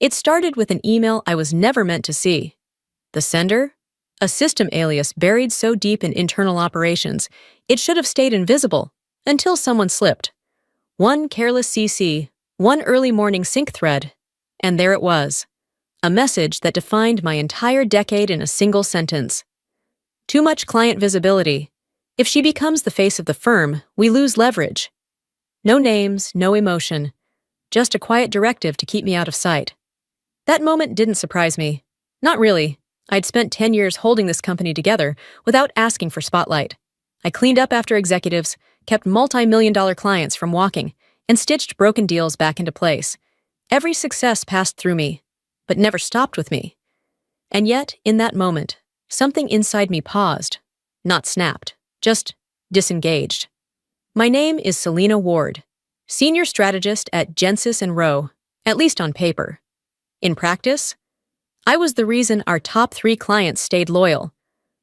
It started with an email I was never meant to see. The sender? A system alias buried so deep in internal operations, it should have stayed invisible until someone slipped. One careless CC, one early morning sync thread, and there it was. A message that defined my entire decade in a single sentence. Too much client visibility. If she becomes the face of the firm, we lose leverage. No names, no emotion. Just a quiet directive to keep me out of sight. That moment didn't surprise me. Not really. I'd spent 10 years holding this company together without asking for spotlight. I cleaned up after executives, kept multi-million-dollar clients from walking, and stitched broken deals back into place. Every success passed through me, but never stopped with me. And yet, in that moment, something inside me paused. Not snapped, just disengaged. My name is Selena Ward, senior strategist at Gensis & Rowe, at least on paper. In practice, I was the reason our top 3 clients stayed loyal.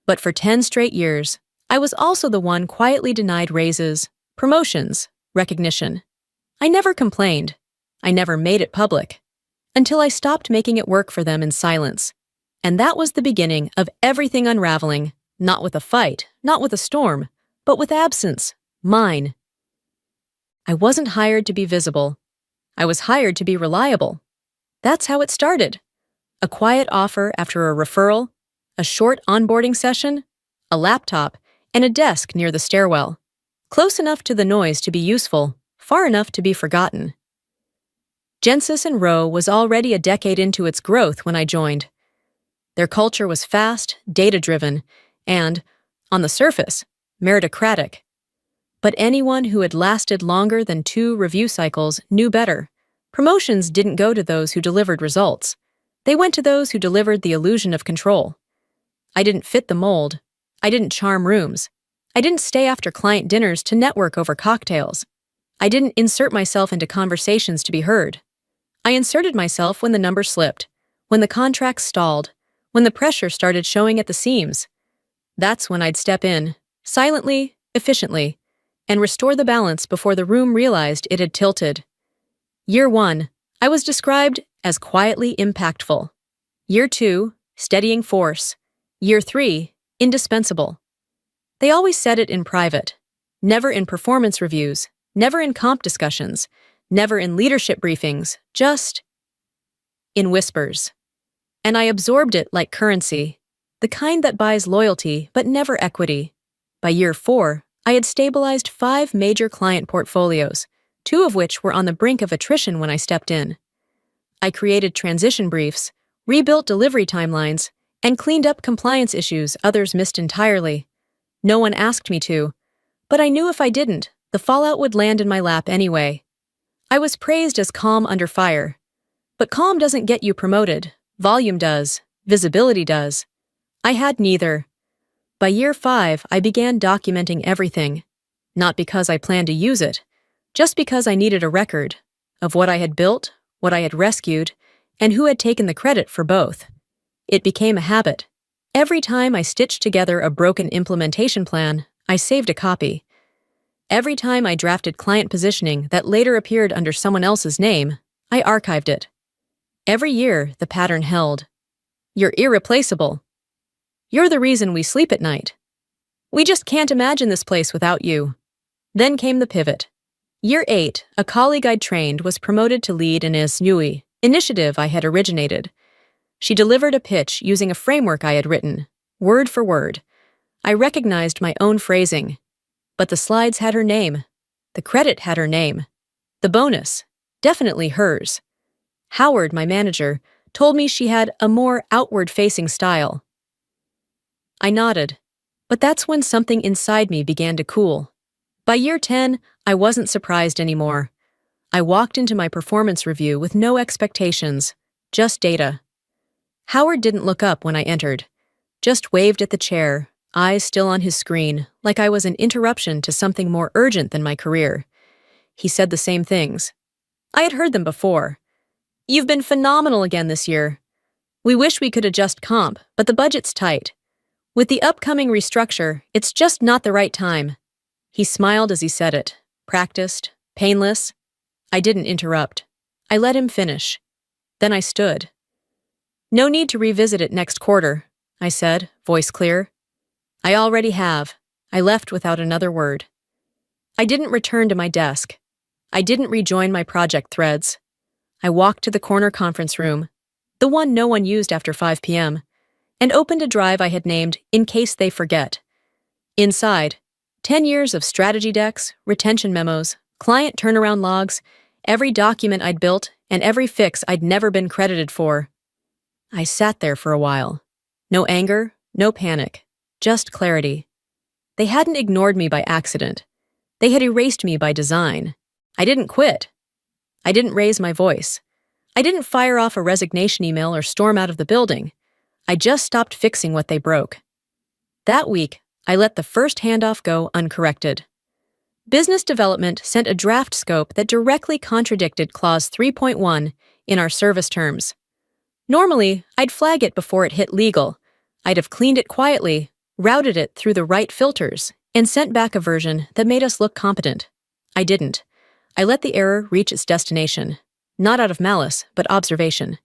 But for 10 straight years, I was also the one quietly denied raises, promotions, recognition. I never complained. I never made it public. Until I stopped making it work for them in silence. And that was the beginning of everything unraveling, not with a fight, not with a storm, but with absence, mine. I wasn't hired to be visible. I was hired to be reliable. That's how it started. A quiet offer after a referral, a short onboarding session, a laptop, and a desk near the stairwell. Close enough to the noise to be useful, far enough to be forgotten. Gensis & Rowe was already a decade into its growth when I joined. Their culture was fast, data-driven, and, on the surface, meritocratic. But anyone who had lasted longer than 2 review cycles knew better. Promotions didn't go to those who delivered results. They went to those who delivered the illusion of control. I didn't fit the mold. I didn't charm rooms. I didn't stay after client dinners to network over cocktails. I didn't insert myself into conversations to be heard. I inserted myself when the numbers slipped, when the contracts stalled, when the pressure started showing at the seams. That's when I'd step in, silently, efficiently, and restore the balance before the room realized it had tilted. Year 1, I was described as quietly impactful. Year 2, steadying force. Year 3, indispensable. They always said it in private, never in performance reviews, never in comp discussions, never in leadership briefings, just in whispers. And I absorbed it like currency, the kind that buys loyalty but never equity. By year 4, I had stabilized 5 major client portfolios, 2 of which were on the brink of attrition when I stepped in. I created transition briefs, rebuilt delivery timelines, and cleaned up compliance issues others missed entirely. No one asked me to, but I knew if I didn't, the fallout would land in my lap anyway. I was praised as calm under fire. But calm doesn't get you promoted. Volume does. Visibility does. I had neither. By year 5, I began documenting everything. Not because I planned to use it, just because I needed a record of what I had built, what I had rescued, and who had taken the credit for both. It became a habit. Every time I stitched together a broken implementation plan, I saved a copy. Every time I drafted client positioning that later appeared under someone else's name, I archived it. Every year, the pattern held. You're irreplaceable. You're the reason we sleep at night. We just can't imagine this place without you. Then came the pivot. Year 8, a colleague I'd trained was promoted to lead an ISNUI initiative I had originated. She delivered a pitch using a framework I had written, word for word. I recognized my own phrasing. But the slides had her name. The credit had her name. The bonus, definitely hers. Howard, my manager, told me she had a more outward-facing style. I nodded, but that's when something inside me began to cool. By year 10, I wasn't surprised anymore. I walked into my performance review with no expectations, just data. Howard didn't look up when I entered, just waved at the chair, eyes still on his screen, like I was an interruption to something more urgent than my career. He said the same things. I had heard them before. You've been phenomenal again this year. We wish we could adjust comp, but the budget's tight. With the upcoming restructure, it's just not the right time. He smiled as he said it, practiced, painless. I didn't interrupt. I let him finish. Then I stood. "No need to revisit it next quarter," I said, voice clear. "I already have." I left without another word. I didn't return to my desk. I didn't rejoin my project threads. I walked to the corner conference room, the one no one used after 5 p.m., and opened a drive I had named In Case They Forget. Inside, 10 years of strategy decks, retention memos, client turnaround logs, every document I'd built, and every fix I'd never been credited for. I sat there for a while. No anger, no panic, just clarity. They hadn't ignored me by accident. They had erased me by design. I didn't quit. I didn't raise my voice. I didn't fire off a resignation email or storm out of the building. I just stopped fixing what they broke. That week, I let the first handoff go uncorrected. Business development sent a draft scope that directly contradicted Clause 3.1 in our service terms. Normally, I'd flag it before it hit legal. I'd have cleaned it quietly, routed it through the right filters, and sent back a version that made us look competent. I didn't. I let the error reach its destination, not out of malice, but observation.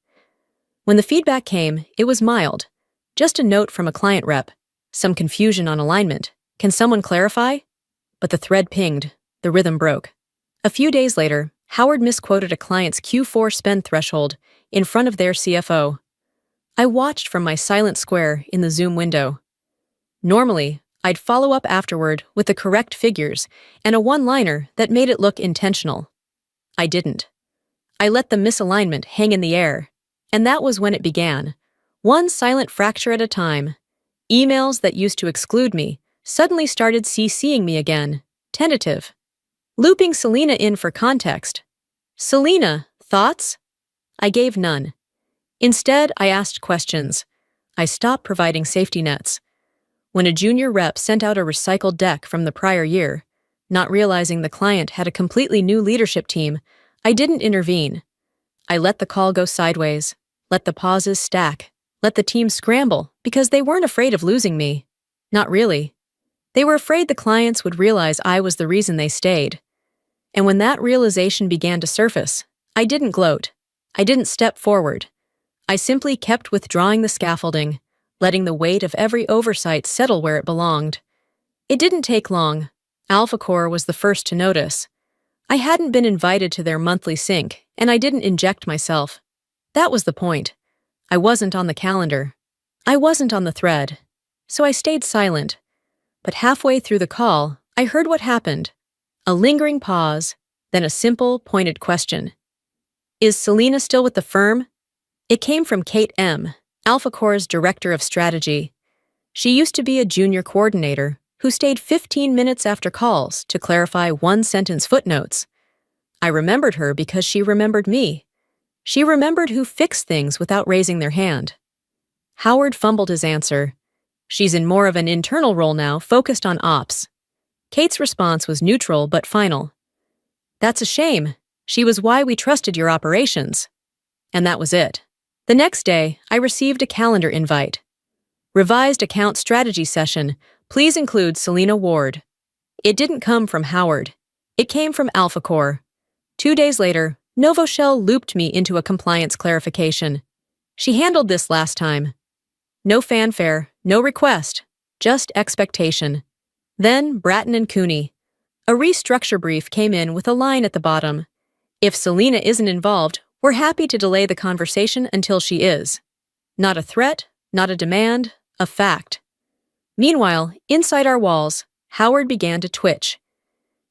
When the feedback came, it was mild. Just a note from a client rep, some confusion on alignment. Can someone clarify? But the thread pinged, the rhythm broke. A few days later, Howard misquoted a client's Q4 spend threshold in front of their CFO. I watched from my silent square in the Zoom window. Normally, I'd follow up afterward with the correct figures and a one-liner that made it look intentional. I didn't. I let the misalignment hang in the air, and that was when it began. One silent fracture at a time. Emails that used to exclude me suddenly started CCing me again, tentative. Looping Selena in for context. "Selena, thoughts?" I gave none. Instead, I asked questions. I stopped providing safety nets. When a junior rep sent out a recycled deck from the prior year, not realizing the client had a completely new leadership team, I didn't intervene. I let the call go sideways, let the pauses stack, let the team scramble because they weren't afraid of losing me. Not really. They were afraid the clients would realize I was the reason they stayed. And when that realization began to surface, I didn't gloat. I didn't step forward. I simply kept withdrawing the scaffolding, letting the weight of every oversight settle where it belonged. It didn't take long. AlphaCore was the first to notice. I hadn't been invited to their monthly sync, and I didn't inject myself. That was the point. I wasn't on the calendar. I wasn't on the thread. So I stayed silent. But halfway through the call, I heard what happened. A lingering pause, then a simple, pointed question. "Is Selena still with the firm?" It came from Kate M., AlphaCore's director of strategy. She used to be a junior coordinator who stayed 15 minutes after calls to clarify one-sentence footnotes. I remembered her because she remembered me. She remembered who fixed things without raising their hand. Howard fumbled his answer. "She's in more of an internal role now, focused on ops." Kate's response was neutral but final. "That's a shame. She was why we trusted your operations." And that was it. The next day, I received a calendar invite. "Revised account strategy session. Please include Selena Ward." It didn't come from Howard. It came from AlphaCore. 2 days later, Novoshell looped me into a compliance clarification. She handled this last time. No fanfare, no request, just expectation. Then Bratton and Cooney. A restructure brief came in with a line at the bottom. "If Selena isn't involved, we're happy to delay the conversation until she is." Not a threat, not a demand, a fact. Meanwhile, inside our walls, Howard began to twitch.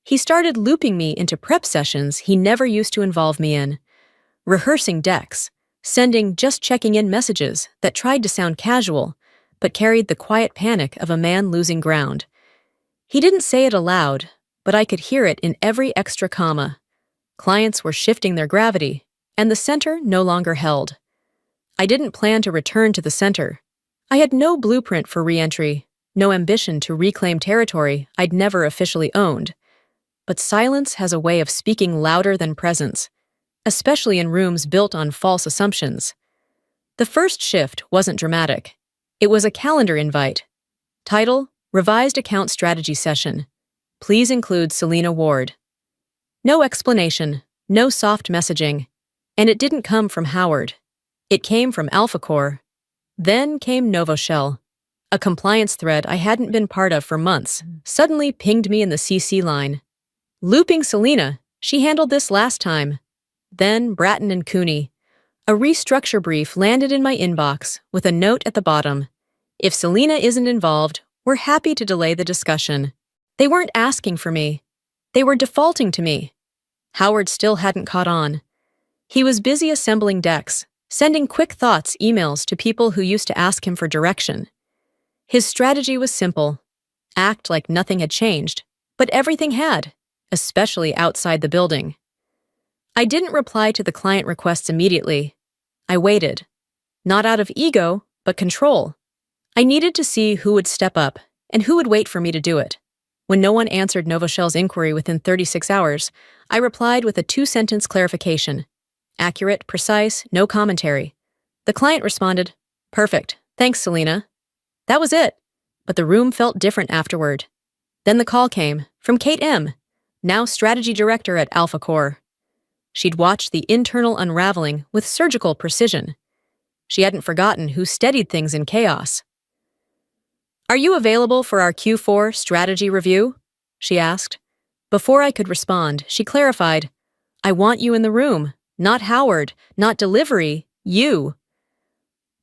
He started looping me into prep sessions he never used to involve me in, rehearsing decks, sending just checking in messages that tried to sound casual, but carried the quiet panic of a man losing ground. He didn't say it aloud, but I could hear it in every extra comma. Clients were shifting their gravity, and the center no longer held. I didn't plan to return to the center. I had no blueprint for re-entry, no ambition to reclaim territory I'd never officially owned. But silence has a way of speaking louder than presence, especially in rooms built on false assumptions. The first shift wasn't dramatic. It was a calendar invite. Title, Revised Account Strategy Session. Please include Selena Ward. No explanation, no soft messaging. And it didn't come from Howard. It came from AlphaCore. Then came NovoShell. A compliance thread I hadn't been part of for months suddenly pinged me in the CC line. Looping Selena, she handled this last time. Then Bratton and Cooney. A restructure brief landed in my inbox with a note at the bottom. If Selena isn't involved, we're happy to delay the discussion. They weren't asking for me. They were defaulting to me. Howard still hadn't caught on. He was busy assembling decks, sending quick thoughts emails to people who used to ask him for direction. His strategy was simple. Act like nothing had changed, but everything had, especially outside the building. I didn't reply to the client requests immediately. I waited. Not out of ego, but control. I needed to see who would step up and who would wait for me to do it. When no one answered NovoShell's inquiry within 36 hours, I replied with a 2-sentence clarification. Accurate, precise, no commentary. The client responded, "Perfect. Thanks, Selena." That was it, but the room felt different afterward. Then the call came, from Kate M., now strategy director at AlphaCore. She'd watched the internal unraveling with surgical precision. She hadn't forgotten who steadied things in chaos. "Are you available for our Q4 strategy review?" she asked. Before I could respond, she clarified, "I want you in the room, not Howard, not delivery, you."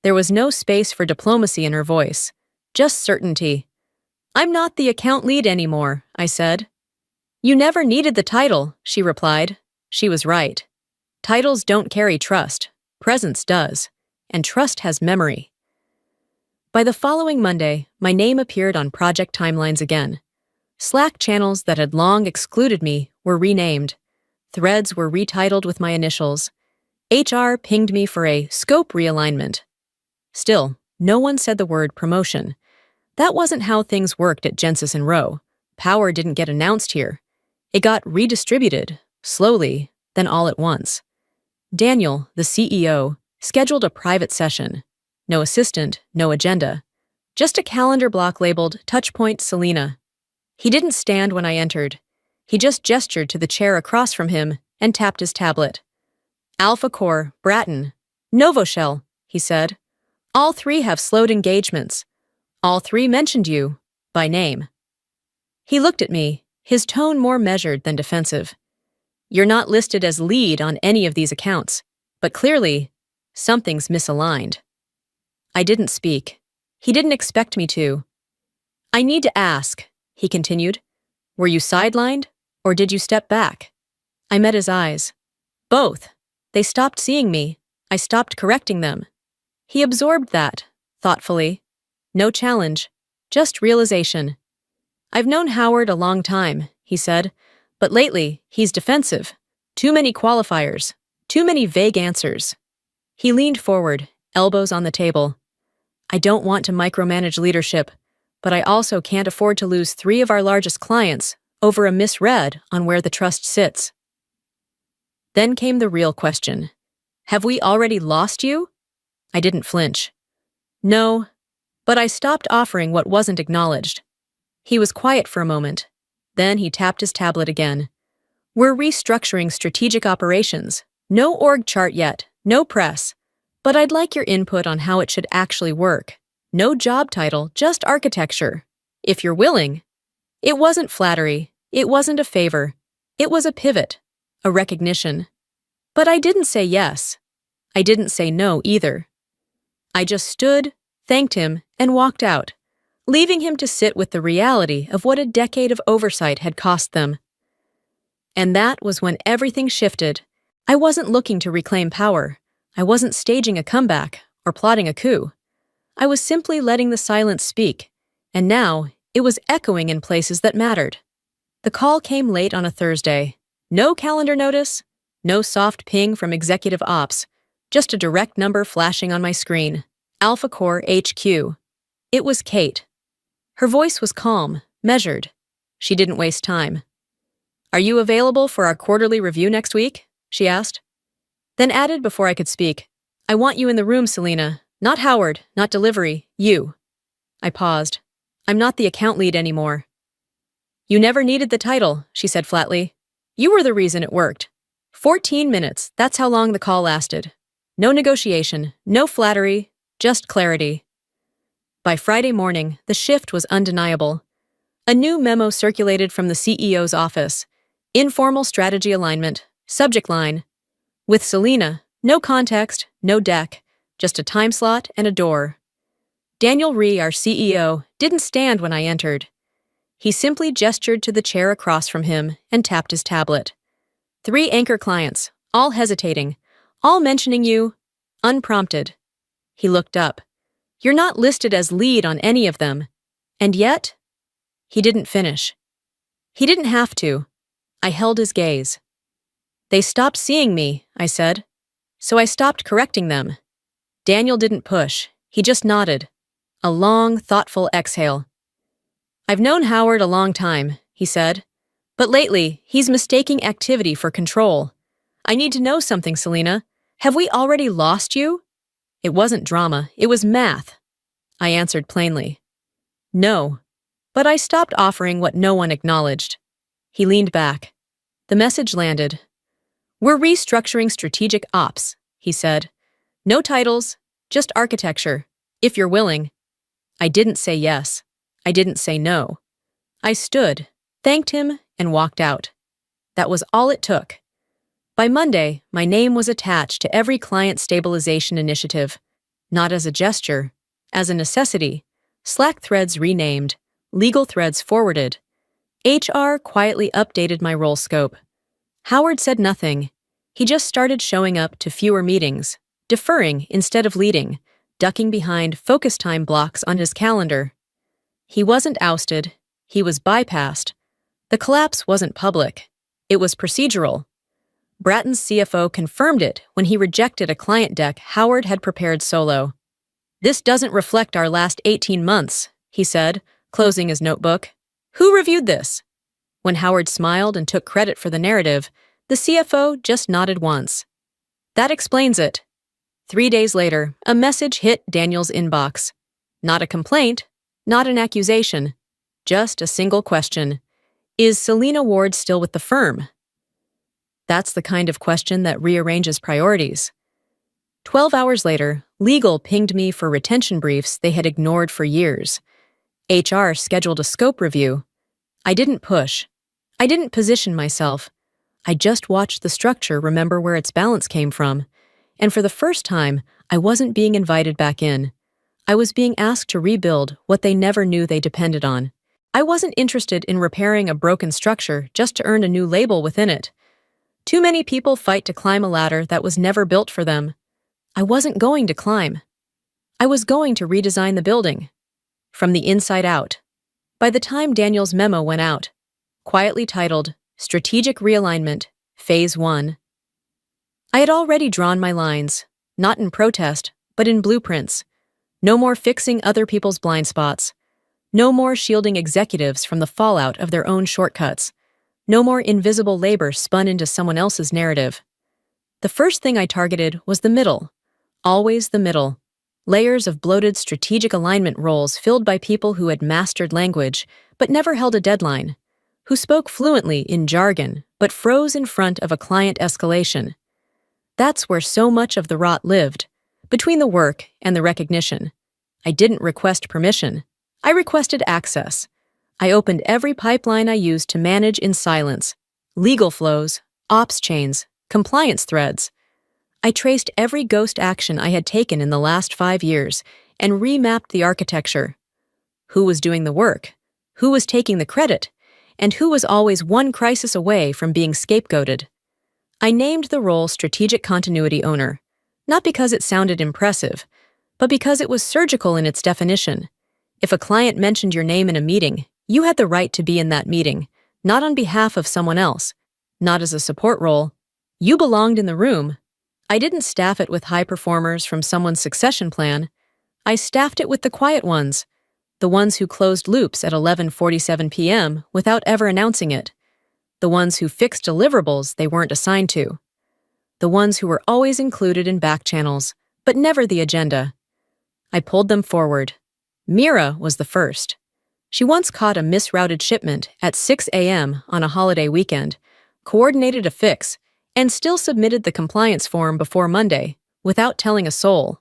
There was no space for diplomacy in her voice, just certainty. "I'm not the account lead anymore," I said. "You never needed the title," she replied. She was right. Titles don't carry trust. Presence does. And trust has memory. By the following Monday, my name appeared on project timelines again. Slack channels that had long excluded me were renamed. Threads were retitled with my initials. HR pinged me for a scope realignment. Still, no one said the word promotion. That wasn't how things worked at Gensis & Rowe. Power didn't get announced here. It got redistributed, slowly, then all at once. Daniel, the CEO, scheduled a private session. No assistant, no agenda. Just a calendar block labeled Touchpoint Selena. He didn't stand when I entered. He just gestured to the chair across from him and tapped his tablet. "AlphaCore, Bratton, NovoShell," he said. "All 3 have slowed engagements. All 3 mentioned you, by name." He looked at me, his tone more measured than defensive. "You're not listed as lead on any of these accounts, but clearly, something's misaligned." I didn't speak. He didn't expect me to. "I need to ask," he continued. "Were you sidelined, or did you step back?" I met his eyes. "Both. They stopped seeing me. I stopped correcting them." He absorbed that, thoughtfully. No challenge, just realization. "I've known Howard a long time," he said, "but lately, he's defensive. Too many qualifiers, too many vague answers." He leaned forward, elbows on the table. "I don't want to micromanage leadership, but I also can't afford to lose 3 of our largest clients over a misread on where the trust sits." Then came the real question. "Have we already lost you?" I didn't flinch. "No, but I stopped offering what wasn't acknowledged." He was quiet for a moment. Then he tapped his tablet again. "We're restructuring strategic operations. No org chart yet, no press. But I'd like your input on how it should actually work. No job title, just architecture. If you're willing." It wasn't flattery. It wasn't a favor. It was a pivot, a recognition. But I didn't say yes. I didn't say no either. I just stood, thanked him, and walked out, leaving him to sit with the reality of what a decade of oversight had cost them. And that was when everything shifted. I wasn't looking to reclaim power. I wasn't staging a comeback or plotting a coup. I was simply letting the silence speak, and now it was echoing in places that mattered. The call came late on a Thursday. No calendar notice, no soft ping from executive ops, just a direct number flashing on my screen. AlphaCore HQ. It was Kate. Her voice was calm, measured. She didn't waste time. "Are you available for our quarterly review next week?" she asked. Then added before I could speak, "I want you in the room, Selena. Not Howard, not delivery, you." I paused. "I'm not the account lead anymore." "You never needed the title," she said flatly. "You were the reason it worked. 14 minutes, that's how long the call lasted. No negotiation, no flattery, just clarity. By Friday morning, the shift was undeniable. A new memo circulated from the CEO's office. Informal strategy alignment, subject line. With Selena, no context, no deck, just a time slot and a door. Daniel Rhee, our CEO, didn't stand when I entered. He simply gestured to the chair across from him and tapped his tablet. 3 anchor clients, all hesitating, all mentioning you, unprompted. He looked up. You're not listed as lead on any of them. And yet, he didn't finish. He didn't have to. I held his gaze. They stopped seeing me, I said. So I stopped correcting them. Daniel didn't push. He just nodded. A long, thoughtful exhale. I've known Howard a long time, he said. But lately, he's mistaking activity for control. I need to know something, Selena. Have we already lost you? It wasn't drama, it was math. I answered plainly. No. But I stopped offering what no one acknowledged. He leaned back. The message landed. We're restructuring strategic ops, he said. No titles, just architecture, if you're willing. I didn't say yes. I didn't say no. I stood, thanked him, and walked out. That was all it took. By Monday, my name was attached to every client stabilization initiative, not as a gesture, as a necessity. Slack threads renamed, legal threads forwarded. HR quietly updated my role scope. Howard said nothing. He just started showing up to fewer meetings, deferring instead of leading, ducking behind focus time blocks on his calendar. He wasn't ousted. He was bypassed. The collapse wasn't public. It was procedural. Bratton's CFO confirmed it when he rejected a client deck Howard had prepared solo. This doesn't reflect our last 18 months, he said, closing his notebook. Who reviewed this? When Howard smiled and took credit for the narrative, the CFO just nodded once. That explains it. 3 days later, a message hit Daniel's inbox. Not a complaint, not an accusation, just a single question. Is Selena Ward still with the firm? That's the kind of question that rearranges priorities. 12 hours later, legal pinged me for retention briefs they had ignored for years. HR scheduled a scope review. I didn't push. I didn't position myself. I just watched the structure remember where its balance came from. And for the first time, I wasn't being invited back in. I was being asked to rebuild what they never knew they depended on. I wasn't interested in repairing a broken structure just to earn a new label within it. Too many people fight to climb a ladder that was never built for them. I wasn't going to climb. I was going to redesign the building. From the inside out. By the time Daniel's memo went out, quietly titled, Strategic Realignment, Phase 1, I had already drawn my lines, not in protest, but in blueprints. No more fixing other people's blind spots. No more shielding executives from the fallout of their own shortcuts. No more invisible labor spun into someone else's narrative. The first thing I targeted was the middle. Always the middle. Layers of bloated strategic alignment roles filled by people who had mastered language but never held a deadline, who spoke fluently in jargon but froze in front of a client escalation. That's where so much of the rot lived, between the work and the recognition. I didn't request permission. I requested access. I opened every pipeline I used to manage in silence. Legal flows, ops chains, compliance threads. I traced every ghost action I had taken in the last 5 years and remapped the architecture. Who was doing the work? Who was taking the credit? And who was always one crisis away from being scapegoated? I named the role Strategic Continuity Owner, not because it sounded impressive, but because it was surgical in its definition. If a client mentioned your name in a meeting, you had the right to be in that meeting, not on behalf of someone else, not as a support role. You belonged in the room. I didn't staff it with high performers from someone's succession plan. I staffed it with the quiet ones, the ones who closed loops at 11:47 p.m. without ever announcing it, the ones who fixed deliverables they weren't assigned to, the ones who were always included in back channels, but never the agenda. I pulled them forward. Mira was the first. She once caught a misrouted shipment at 6 a.m. on a holiday weekend, coordinated a fix, and still submitted the compliance form before Monday, without telling a soul.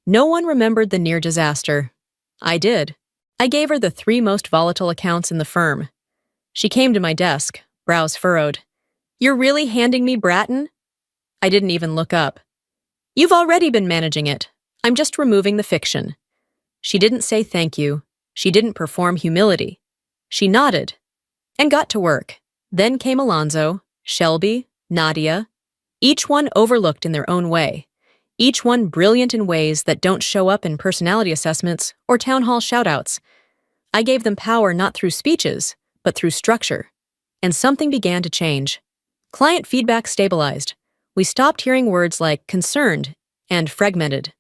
No one remembered the near disaster. I did. I gave her the 3 most volatile accounts in the firm. She came to my desk, brows furrowed. "You're really handing me Bratton?" I didn't even look up. "You've already been managing it. I'm just removing the fiction." She didn't say thank you. She didn't perform humility. She nodded and got to work. Then came Alonzo, Shelby, Nadia, each one overlooked in their own way, each one brilliant in ways that don't show up in personality assessments or town hall shoutouts. I gave them power not through speeches, but through structure. And something began to change. Client feedback stabilized. We stopped hearing words like concerned and fragmented.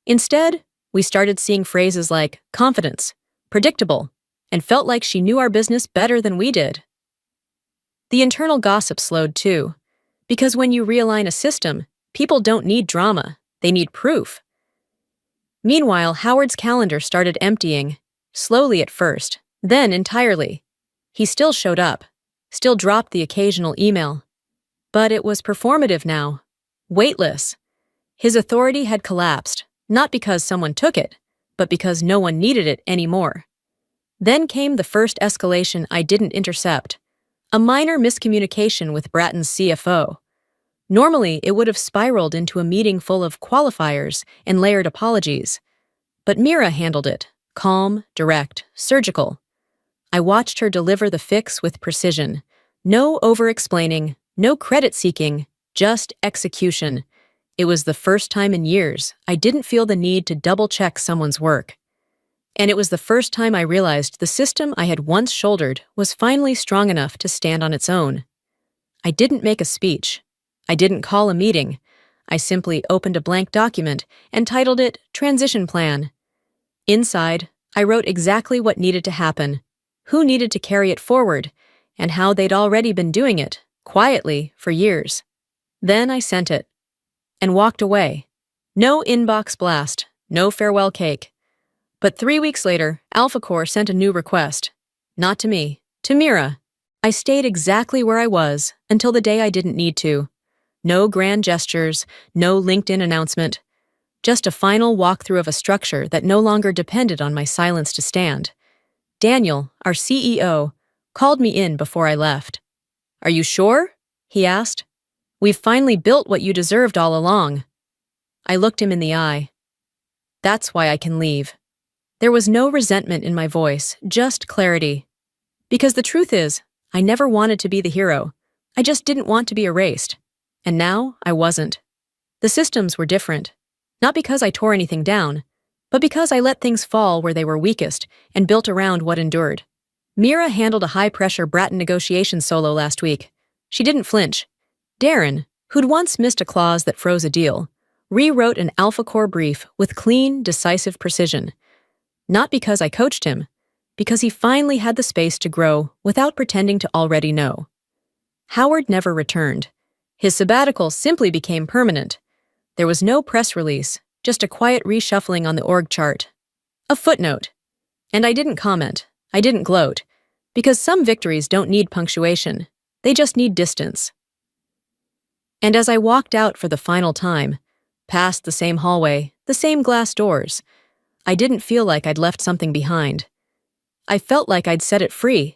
Instead, we started seeing phrases like confidence, predictable, and felt like she knew our business better than we did. The internal gossip slowed too, because when you realign a system, people don't need drama, they need proof. Meanwhile, Howard's calendar started emptying, slowly at first, then entirely. He still showed up, still dropped the occasional email. But it was performative now, weightless. His authority had collapsed, not because someone took it, but because no one needed it anymore. Then came the first escalation I didn't intercept, a minor miscommunication with Bratton's CFO. Normally, it would have spiraled into a meeting full of qualifiers and layered apologies. But Mira handled it, calm, direct, surgical. I watched her deliver the fix with precision. No over-explaining, no credit-seeking, just execution. It was the first time in years I didn't feel the need to double-check someone's work. And it was the first time I realized the system I had once shouldered was finally strong enough to stand on its own. I didn't make a speech. I didn't call a meeting. I simply opened a blank document and titled it Transition Plan. Inside, I wrote exactly what needed to happen, who needed to carry it forward, and how they'd already been doing it, quietly, for years. Then I sent it, and walked away. No inbox blast, no farewell cake. But 3 weeks later, AlphaCore sent a new request. Not to me, to Mira. I stayed exactly where I was until the day I didn't need to. No grand gestures, no LinkedIn announcement. Just a final walkthrough of a structure that no longer depended on my silence to stand. Daniel, our CEO, called me in before I left. "Are you sure?" he asked. "We've finally built what you deserved all along." I looked him in the eye. "That's why I can leave." There was no resentment in my voice, just clarity. Because the truth is, I never wanted to be the hero. I just didn't want to be erased. And now, I wasn't. The systems were different. Not because I tore anything down, but because I let things fall where they were weakest and built around what endured. Mira handled a high-pressure Bratton negotiation solo last week. She didn't flinch. Darren, who'd once missed a clause that froze a deal, rewrote an AlphaCore brief with clean, decisive precision. Not because I coached him, because he finally had the space to grow without pretending to already know. Howard never returned. His sabbatical simply became permanent. There was no press release, just a quiet reshuffling on the org chart. A footnote. And I didn't comment. I didn't gloat. Because some victories don't need punctuation. They just need distance. And as I walked out for the final time, past the same hallway, the same glass doors, I didn't feel like I'd left something behind. I felt like I'd set it free.